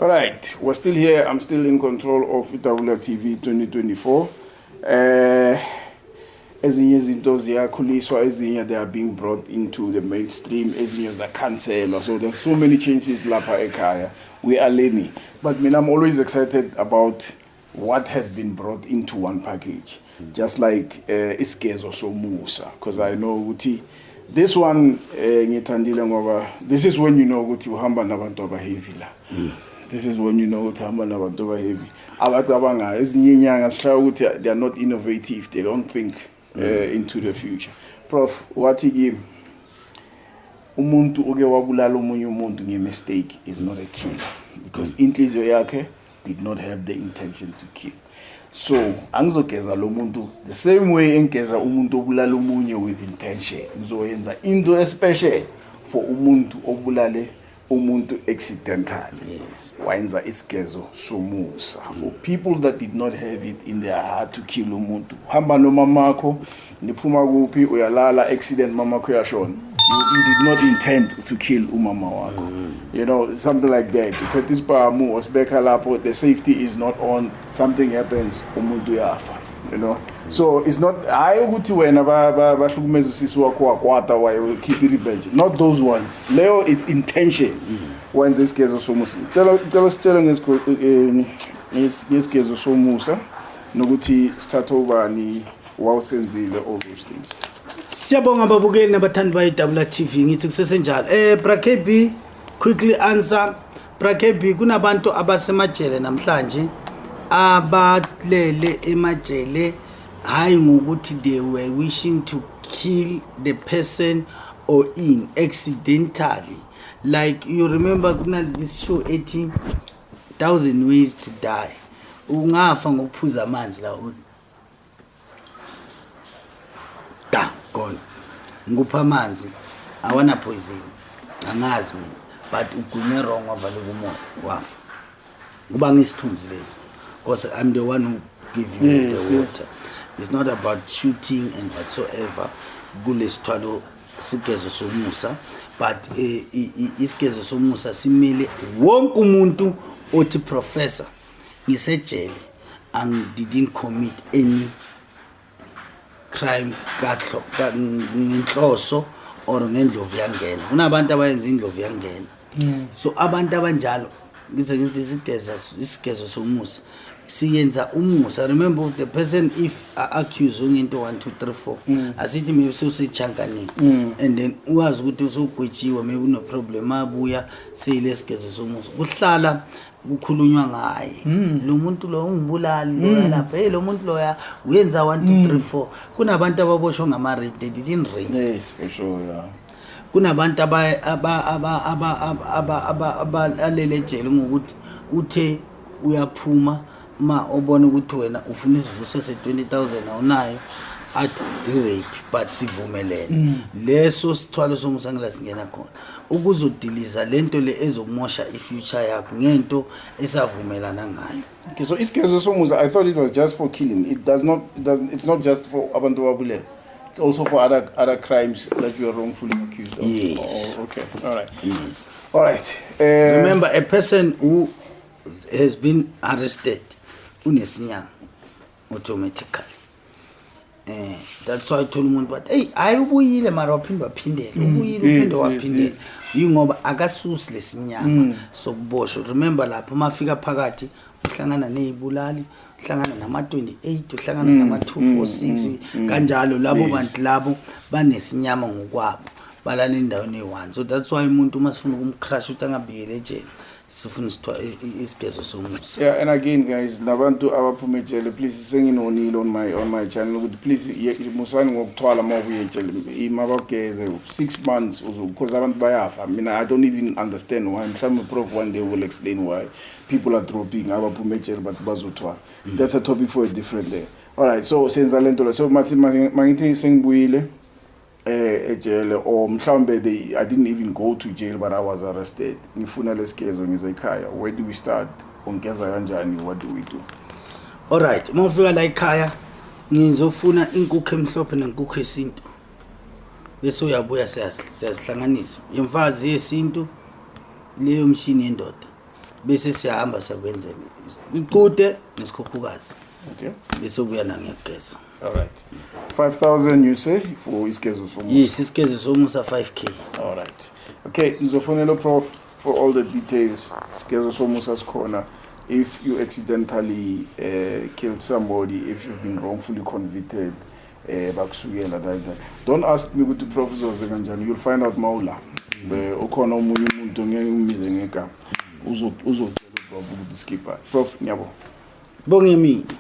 All right, we're still here. I'm still in control of Itabula TV 2024. Ezinye izinto ziyakhuliswa, ezinye they are being brought into the mainstream, ezinye zakhanselwa. So there's so many changes lapha ekhaya. We are learning. But I'm always excited about what has been brought into one package. Just like Iskezo Somusa. Because I know Uti. This one, this is when you know Uti uhamba nabantu abahevila. This is when you know Uti uhamba nabantu abahevi. Abatabanga ezinye inyanga they are not innovative. They don't think into the future. Prof, what you umuntu oke wabulala omunye umuntu nge-mistake is not a killer. Because inhliziyo yakhe did not have the intention to kill. So, angizogeza lo muntu the same way engeza umuntu obulala omunye with intention. Ngizoyenza into especial for umuntu obulale umuntu accidentally. Yes. Wayenza isigezo somusa. For people that did not have it in their heart to kill umuntu. Hamba no mamakho, niphuma kuphi uyalala accident mamakho yashona. You did not intend to kill umama wako. You know, something like that. This Pamu was Lapo, the safety is not on, something happens, umuntu yafa. You know? So it's not I would when will keep it revenge. Not those ones. Leo, it's intention. When this case of Somusa. Tell us telling us this case of Somusa. Noguti start over ni wow senzile all those things. Siyabonga babukeli nabathandi ba Itabula TV ngithi kusesenjalo Brakebi quickly answer Brakebi kunabantu abasemajele namhlanje abalele emajele hayi ngokuthi they were wishing to kill the person or in accidentally, like you remember kuna this show 18,000 ways to die. Ungafa ngokuphuza amanzi la gone ngupha amanzi awana poison angazi mina but ugunye wrong wavala kumoya wafa kuba ngisithunzi lezo because I'm the one who give you the water. It's not about shooting and whatsoever kulesithwalo sigezo somusa but isigezo somusa simele wonke umuntu othi professor ngisejele and didn't commit any crime ngenhloso or ngendlovu yangena. Kunabantu abayenza indlovu yangena. So abantu abanjalo ngithi isigezo somusa siyenza umusa. Remember the person if accused into 1 2 3 4 asithi maybe usichankanini and then uwazi ukuthi usugwetshiwe maybe no problem abuya seyilesigezo somusa kuhlala kukhulunywa ngaye lo muntu lo ungibulali lapha lo muntu lo uyenza 1 2 3 4 kunabantu ababoshwe ngama rape they didn't rape. Yes for sure, yeah. Kunabantu alele ejele ngokuthi uthe uyaphuma ma obona ukuthi wena ufuna isivuso se20,000 awunayo athi rape but sivumelene leso sithwalo somusangela singena khona ukuzodiliza lento le ezomosha ifuture yakho ngento esavumelana ngayo. Okay, so isigezo somusa I thought it was just for killing. It's not just for abantu babulele. It's also for other crimes that you are wrongfully accused of. Yes. Oh, okay. All right. Yes. All right. Remember, a person who has been arrested, unesinyama automatically. That's why I told him, but hey, I ubuyile mara waphindwa phindela. Ubuyile uphinde waphindela. Yingoba akasusi lesinyama sokuboshwa. Remember lapho mafika phakathi uhlangana nezibulali. Uhlangana nama 28 uhlangana nama 246 kanjalo labo bantu labo banesinyama ngokwabo balala endaweni e1. So that's why umuntu masifuna ukumcrash uthi angabiyele ejele sifuna isigezo somusa. Yeah, and again guys labantu abaphuma ejele please senginonile on my channel ukuthi please musani ngokuthwala mawubuye ejele imabageze 6 months because abantu bayafa. I don't even understand why. Mhlawumbe prof one day will explain why people are dropping abaphuma ejele but bazothwala. That's a topic for a different day. All right, so senza lento la so mangithi sengibuyile ejele or mhlawumbe I didn't even go to jail but I was arrested. Ngifuna lesigezo ngize ekhaya. Where do we start? Ongeza kanjani? What do we do? All right, mawufika la ekhaya ngizofuna inkukhu emhlophe nenkukhu yesintu. Bese uyabuya siyasihlanganisa. Imfazi yesintu leyo mshini yendoda. bese siyahamba siyakwenzela iqude nesikhukhukazi Okay. bese ubuya nangiyageza. All right. 5,000 you say for iskezo somusa. Yes, isigeze somusa 5k. All right. Okay, ngizofonela prof for all the details. Iskezo somusa sikhona. If you accidentally killed somebody, if you've been wrongfully convicted, bakusukela that. Don't ask me ukuthi prof uzoze kanjani. You'll find out mawula. Ukhona omunye umuntu ngeke umize ngegama. Uzotshela prof ukuthi skipper. Prof, ngiyabo. Bonge mina.